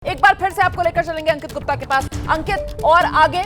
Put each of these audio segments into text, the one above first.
एक बार फिर से आपको लेकर चलेंगे अंकित गुप्ता के पास। अंकित, और आगे?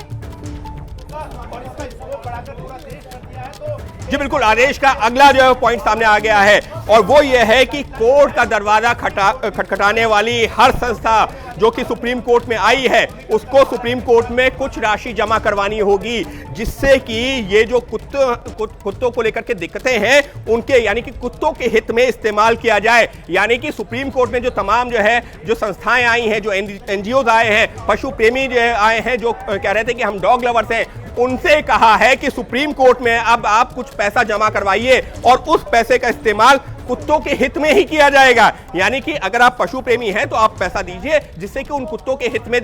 जी बिल्कुल, आदेश का अगला जो पॉइंट सामने आ गया है और वो ये है कि कोर्ट का दरवाजा खटखटाने वाली हर संस्था जो कि सुप्रीम कोर्ट में आई है उसको सुप्रीम कोर्ट में कुछ राशि जमा करवानी होगी, जिससे कि ये जो कुत्तों को लेकर के दिक्कतें हैं उनके यानी कि कुत्तों के हित में इस्तेमाल किया जाए। यानी कि सुप्रीम कोर्ट में जो तमाम जो संस्थाएं आई हैं, जो एनजीओ आए हैं, पशु प्रेमी जो आए हैं, जो कह रहे थे कि हम डॉग लवर्स हैं, उनसे कहा है कि सुप्रीम कोर्ट में अब आप कुछ पैसा जमा करवाइए और उस पैसे का इस्तेमाल कुत्तों के हित में ही किया जाएगा। यानी कि अगर आप पशु प्रेमी हैं तो आप पैसा दीजिए जिससे कि उन कुत्तों के हित में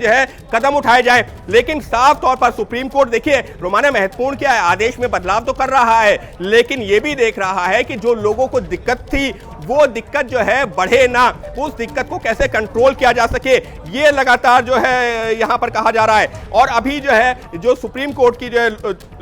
कदम उठाए जाए। लेकिन साफ तौर पर सुप्रीम कोर्ट, देखिए रोमाना, महत्वपूर्ण क्या है, आदेश में बदलाव तो कर रहा है लेकिन यह भी देख रहा है कि जो लोगों को दिक्कत थी वो दिक्कत बढ़े ना, उस दिक्कत को कैसे कंट्रोल किया जा सके, ये लगातार यहां पर कहा जा रहा है। और अभी जो सुप्रीम कोर्ट की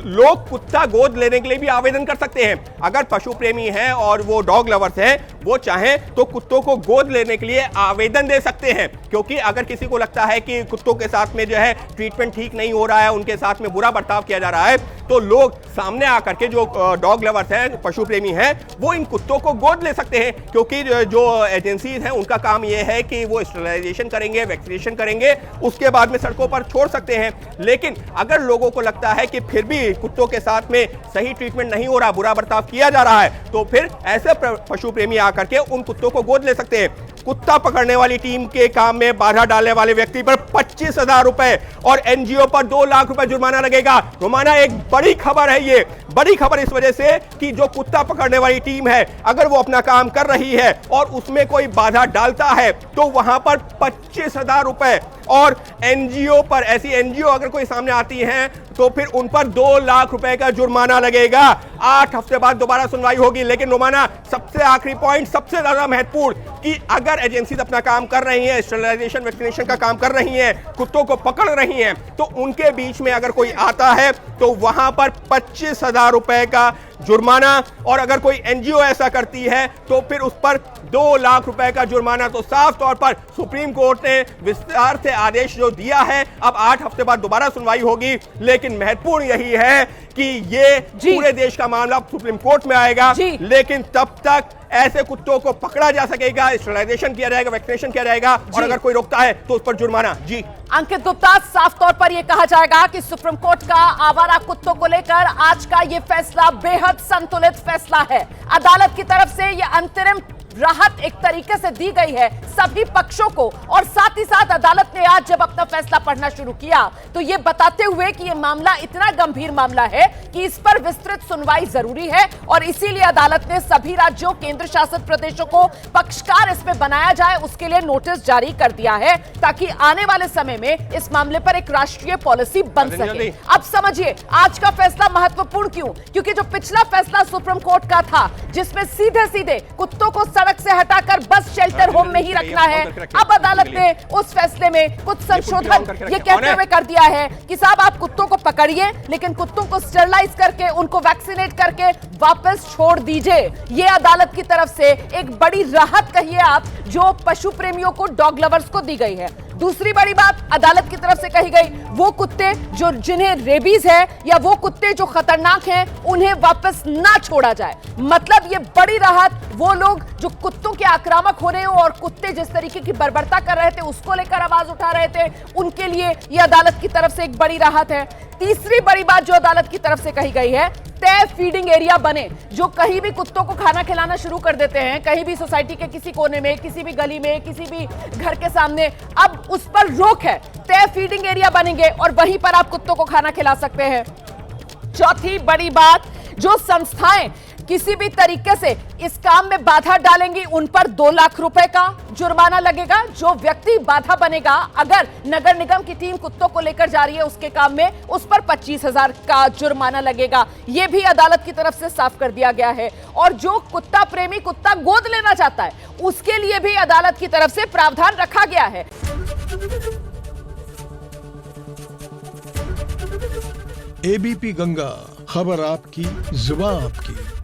लोग कुत्ता गोद लेने के लिए भी आवेदन कर सकते हैं। अगर पशु प्रेमी हैं और वो डॉग लवर्स हैं, वो चाहें तो कुत्तों को गोद लेने के लिए आवेदन दे सकते हैं। क्योंकि अगर किसी को लगता है कि कुत्तों के साथ में ट्रीटमेंट ठीक नहीं हो रहा है, उनके साथ में बुरा बर्ताव किया जा रहा है, तो लोग सामने आकर के जो डॉग लवर्स हैं, पशु प्रेमी हैं, वो इन कुत्तों को गोद ले सकते हैं। क्योंकि जो एजेंसीज हैं उनका काम ये है कि वो स्टरलाइजेशन करेंगे, वैक्सीनेशन करेंगे, उसके बाद में सड़कों पर छोड़ सकते हैं। लेकिन अगर लोगों को लगता है कि फिर भी कुत्तों के साथ में सही ट्रीटमेंट नहीं हो रहा, बुरा बर्ताव किया जा रहा है, तो फिर ऐसे पशु प्रेमी आकर के उन कुत्तों को गोद ले सकते हैं। कुत्ता पकड़ने वाली टीम के काम में बाधा डालने वाले व्यक्ति पर 25,000 रुपए और एनजीओ पर 2 लाख रुपए जुर्माना लगेगा। रोमाना, एक बड़ी खबर है, ये बड़ी खबर इस वजह से कि जो कुत्ता पकड़ने वाली टीम है, अगर वो अपना काम कर रही है और उसमें कोई बाधा डालता है तो वहां पर 25,000 रुपए और एनजीओ पर, ऐसी एनजीओ अगर कोई सामने आती हैं तो फिर उन पर 2 लाख रुपए का जुर्माना लगेगा। 8 हफ्ते बाद दोबारा सुनवाई होगी। लेकिन रोमाना, सबसे आखिरी पॉइंट, सबसे ज्यादा महत्वपूर्ण, कि अगर एजेंसीज अपना काम कर रही हैं, स्टरलाइजेशन वैक्सीनेशन का काम कर रही हैं, कुत्तों को पकड़ रही हैं, तो उनके बीच में अगर कोई आता है तो वहां पर 25,000 रुपए का जुर्माना, और अगर कोई एनजीओ ऐसा करती है तो फिर उस पर 2 लाख रुपए का जुर्माना। तो साफ तौर पर सुप्रीम कोर्ट ने विस्तार से आदेश जो दिया है, अब 8 हफ्ते बाद दोबारा सुनवाई होगी। लेकिन महत्वपूर्ण यही है कि ये पूरे देश का मामला सुप्रीम कोर्ट में आएगा, लेकिन तब तक ऐसे कुत्तों को पकड़ा जा सकेगा, स्टरलाइजेशन किया जाएगा, वैक्सीनेशन किया जाएगा, और अगर कोई रोकता है तो उस पर जुर्माना। जी अंकित गुप्ता, साफ तौर पर यह कहा जाएगा कि सुप्रीम कोर्ट का आवारा कुत्तों को लेकर आज का यह फैसला बेहद संतुलित फैसला है। अदालत की तरफ से यह अंतरिम राहत एक तरीके से दी गई है सभी पक्षों को, और साथ ही साथ अदालत ने आज जब अपना फैसला पढ़ना शुरू किया तो यह बताते हुए कि यह मामला इतना गंभीर मामला है कि इस पर विस्तृत सुनवाई जरूरी है, और इसीलिए अदालत ने सभी राज्यों, केंद्र शासित प्रदेशों को पक्षकार इसमें बनाया जाए, उसके लिए नोटिस जारी कर दिया है, ताकि आने वाले समय में इस मामले पर एक राष्ट्रीय पॉलिसी बन सके। अब समझिए आज का फैसला महत्वपूर्ण क्यों, क्योंकि जो पिछला फैसला सुप्रीम कोर्ट का था जिसमें सीधे सीधे कुत्तों को सड़क से हटाकर बस शेल्टर होम में ही रखना है, अब अदालत ने उस फैसले में कुछ संशोधन ये कहते हुए कर दिया है कि साहब आप कुत्तों को पकड़िए लेकिन कुत्तों को स्टरलाइज करके, उनको वैक्सीनेट करके वापस छोड़ दीजिए। ये अदालत की तरफ से एक बड़ी राहत कहिए आप, जो पशु प्रेमियों को, डॉग लवर्स को दी गई है। दूसरी बड़ी बात अदालत की तरफ से कही गई, वो कुत्ते जो जिन्हें रेबीज है या वो कुत्ते जो खतरनाक हैं उन्हें वापस ना छोड़ा जाए। मतलब ये बड़ी राहत, वो लोग जो कुत्तों के आक्रामक हो रहे हो और कुत्ते जिस तरीके की बर्बरता कर रहे थे, उसको लेकर आवाज उठा रहे थे, उनके लिए ये अदालत की तरफ से एक बड़ी राहत है। तीसरी बड़ी बात जो अदालत की तरफ से कही गई है, तय फीडिंग एरिया बने, जो कहीं भी कुत्तों को खाना खिलाना शुरू कर देते हैं, कहीं भी सोसाइटी के किसी कोने में, किसी भी गली में, किसी भी घर के सामने, अब उस पर रोक है। तय फीडिंग एरिया बनेंगे और वहीं पर आप कुत्तों को खाना खिला सकते हैं। चौथी बड़ी बात, जो संस्थाएं किसी भी तरीके से इस काम में बाधा डालेंगी उन पर 2 लाख रुपए का जुर्माना लगेगा। जो व्यक्ति बाधा बनेगा, अगर नगर निगम की टीम कुत्तों को लेकर जा रही है उसके काम में, उस पर 25,000 का जुर्माना लगेगा। यह भी अदालत की तरफ से साफ कर दिया गया है। और जो कुत्ता प्रेमी कुत्ता गोद लेना चाहता है उसके लिए भी अदालत की तरफ से प्रावधान रखा गया है। एबीपी गंगा, खबर आपकी, जुबान आपकी।